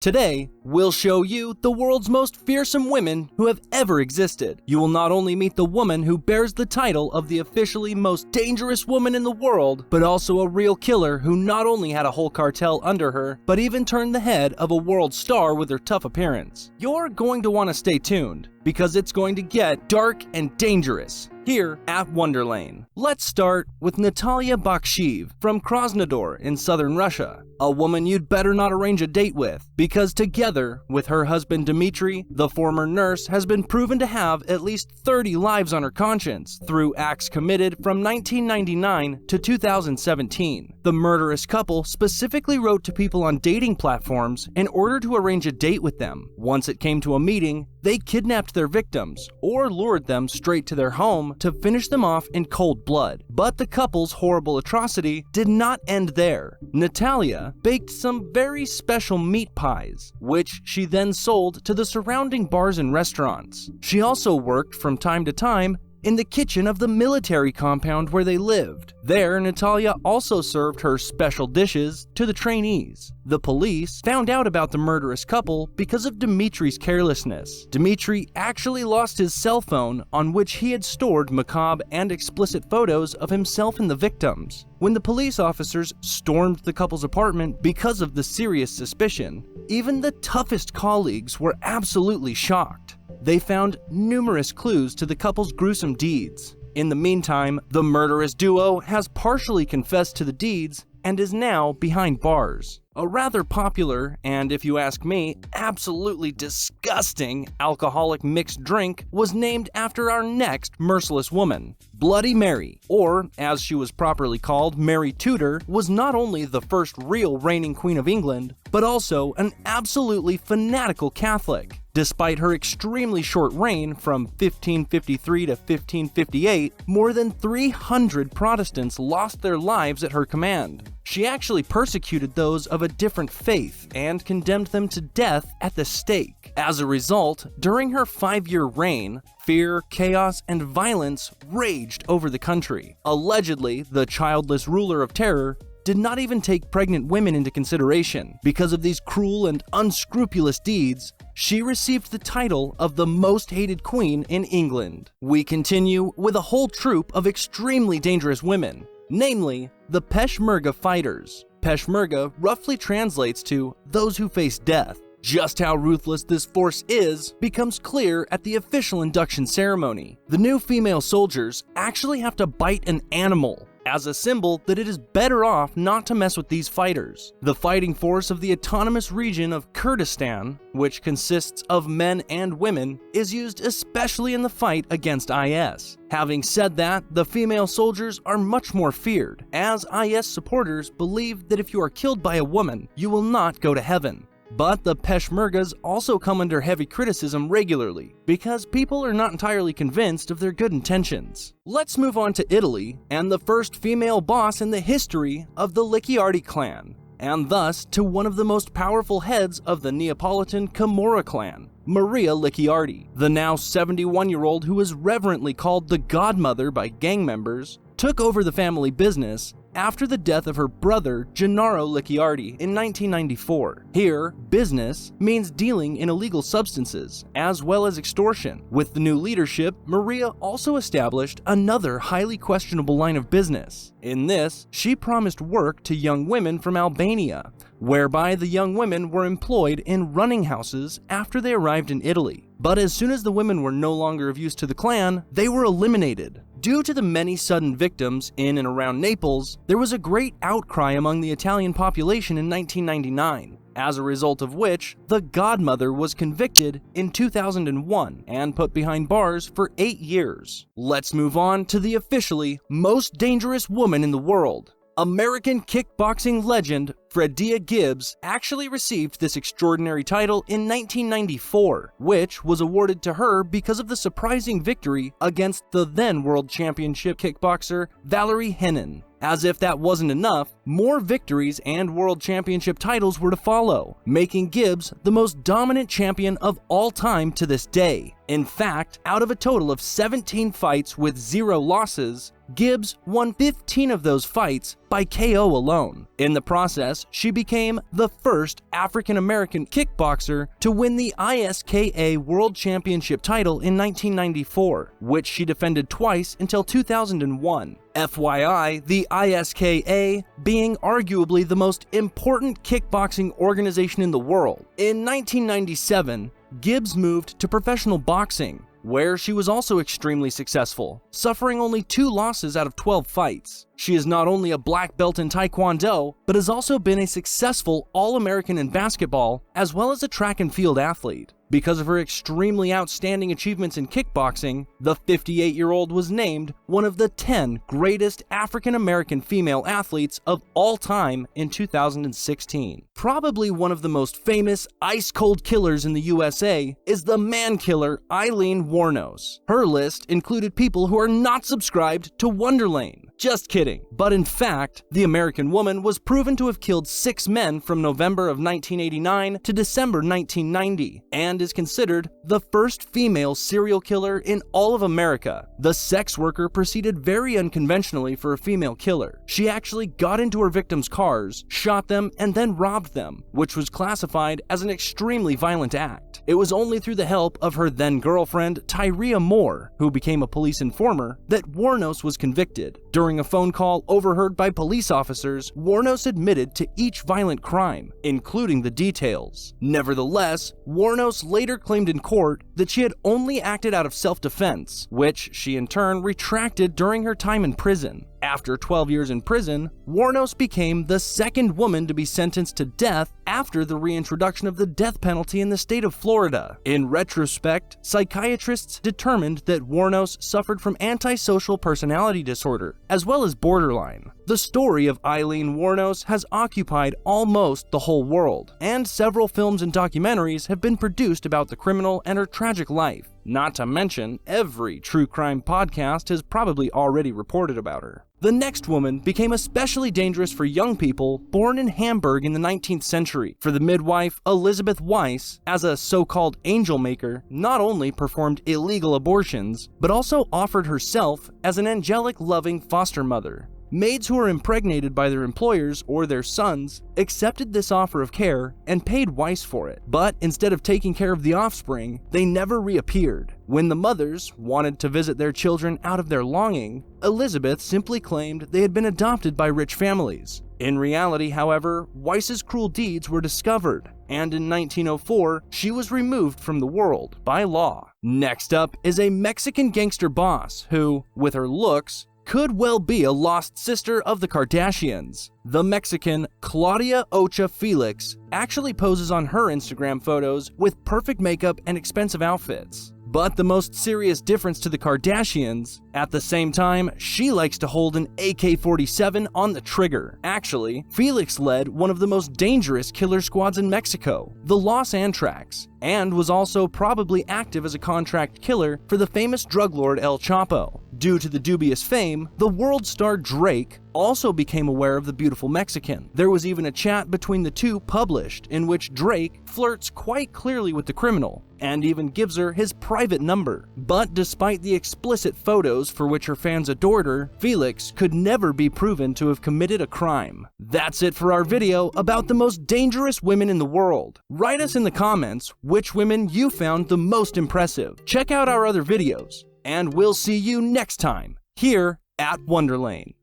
Today, we'll show you the world's most fearsome women who have ever existed. You will not only meet the woman who bears the title of the officially most dangerous woman in the world, but also a real killer who not only had a whole cartel under her, but even turned the head of a world star with her tough appearance. You're going to want to stay tuned, because it's going to get dark and dangerous here at Wonderlane. Let's start with Natalia Bakschwajew from Krasnodar in southern Russia, a woman you'd better not arrange a date with, because together with her husband Dmitry, the former nurse has been proven to have at least 30 lives on her conscience through acts committed from 1999 to 2017. The murderous couple specifically wrote to people on dating platforms in order to arrange a date with them. Once it came to a meeting, they kidnapped their victims or lured them straight to their home to finish them off in cold blood. But the couple's horrible atrocity did not end there. Natalia baked some very special meat pies, which she then sold to the surrounding bars and restaurants. She also worked from time to time in the kitchen of the military compound where they lived. There, Natalia also served her special dishes to the trainees. The police found out about the murderous couple because of Dmitry's carelessness. Dmitry actually lost his cell phone on which he had stored macabre and explicit photos of himself and the victims. When the police officers stormed the couple's apartment because of the serious suspicion, even the toughest colleagues were absolutely shocked. They found numerous clues to the couple's gruesome deeds. In the meantime, the murderous duo has partially confessed to the deeds and is now behind bars. A rather popular, and if you ask me, absolutely disgusting alcoholic mixed drink was named after our next merciless woman. Bloody Mary, or as she was properly called, Mary Tudor, was not only the first real reigning queen of England, but also an absolutely fanatical Catholic. Despite her extremely short reign from 1553 to 1558, more than 300 Protestants lost their lives at her command. She actually persecuted those of a different faith and condemned them to death at the stake. As a result, during her 5-year reign, fear, chaos, and violence raged over the country. Allegedly, the childless ruler of terror did not even take pregnant women into consideration. Because of these cruel and unscrupulous deeds, she received the title of the most hated queen in England. We continue with a whole troop of extremely dangerous women, namely the Peschmerga Fighters. Peschmerga roughly translates to those who face death. Just how ruthless this force is becomes clear at the official induction ceremony. The new female soldiers actually have to bite an animal as a symbol that it is better off not to mess with these fighters. The fighting force of the autonomous region of Kurdistan, which consists of men and women, is used especially in the fight against IS. Having said that, the female soldiers are much more feared, as IS supporters believe that if you are killed by a woman, you will not go to heaven. But the Peschmergas also come under heavy criticism regularly, because people are not entirely convinced of their good intentions. Let's move on to Italy, and the first female boss in the history of the Licciardi clan, and thus to one of the most powerful heads of the Neapolitan Camorra clan, Maria Licciardi. The now 71-year-old, who is reverently called the godmother by gang members, took over the family business after the death of her brother Gennaro Licciardi in 1994. Here, business means dealing in illegal substances, as well as extortion. With the new leadership, Maria also established another highly questionable line of business. In this, she promised work to young women from Albania, whereby the young women were employed in running houses after they arrived in Italy. But as soon as the women were no longer of use to the clan, they were eliminated. Due to the many sudden victims in and around Naples, there was a great outcry among the Italian population in 1999, as a result of which the godmother was convicted in 2001 and put behind bars for 8 years. Let's move on to the officially most dangerous woman in the world. American kickboxing legend Fredia Gibbs actually received this extraordinary title in 1994, which was awarded to her because of the surprising victory against the then world championship kickboxer Valerie Henin. As if that wasn't enough, more victories and world championship titles were to follow, making Gibbs the most dominant champion of all time to this day. In fact, out of a total of 17 fights with 0 losses, Gibbs won 15 of those fights by KO alone. In the process, process, she became the first African-American kickboxer to win the ISKA World Championship title in 1994, which she defended twice until 2001. FYI, the ISKA being arguably the most important kickboxing organization in the world. In 1997, Gibbs moved to professional boxing, where she was also extremely successful, suffering only 2 losses out of 12 fights. She is not only a black belt in Taekwondo, but has also been a successful All-American in basketball, as well as a track and field athlete. Because of her extremely outstanding achievements in kickboxing, the 58-year-old was named one of the 10 greatest African-American female athletes of all time in 2016. Probably one of the most famous ice-cold killers in the USA is the man-killer Aileen Wuornos. Her list included people who are not subscribed to Wonderlane. Just kidding. But in fact, the American woman was proven to have killed 6 men from November of 1989 to December 1990, and is considered the first female serial killer in all of America. The sex worker proceeded very unconventionally for a female killer. She actually got into her victims' cars, shot them, and then robbed them, which was classified as an extremely violent act. It was only through the help of her then-girlfriend, Tyria Moore, who became a police informer, that Wuornos was convicted. During a phone call overheard by police officers, Wuornos admitted to each violent crime, including the details. Nevertheless, Wuornos later claimed in court that she had only acted out of self-defense, which she in turn retracted during her time in prison. After 12 years in prison, Wuornos became the second woman to be sentenced to death after the reintroduction of the death penalty in the state of Florida. In retrospect, psychiatrists determined that Wuornos suffered from antisocial personality disorder, as well as borderline. The story of Aileen Wuornos has occupied almost the whole world, and several films and documentaries have been produced about the criminal and her tragic life. Not to mention, every true crime podcast has probably already reported about her. The next woman became especially dangerous for young people born in Hamburg in the 19th century, for the midwife Elizabeth Weiss, as a so-called angel maker, not only performed illegal abortions, but also offered herself as an angelic loving foster mother. Maids who were impregnated by their employers or their sons accepted this offer of care and paid Weiss for it. But instead of taking care of the offspring, they never reappeared. When the mothers wanted to visit their children out of their longing, Elizabeth simply claimed they had been adopted by rich families. In reality, however, Weiss's cruel deeds were discovered, and in 1904, she was removed from the world by law. Next up is a Mexican gangster boss who, with her looks, could well be a lost sister of the Kardashians. The Mexican Claudia Ocha Felix actually poses on her Instagram photos with perfect makeup and expensive outfits. But the most serious difference to the Kardashians, at the same time, she likes to hold an AK-47 on the trigger. Actually, Felix led one of the most dangerous killer squads in Mexico, the Los Antrax, and was also probably active as a contract killer for the famous drug lord El Chapo. Due to the dubious fame, the world star Drake also became aware of the beautiful Mexican. There was even a chat between the two published in which Drake flirts quite clearly with the criminal and even gives her his private number. But despite the explicit photos for which her fans adored her, Felix could never be proven to have committed a crime. That's it for our video about the most dangerous women in the world. Write us in the comments which women you found the most impressive. Check out our other videos, and we'll see you next time here at Wonderlane.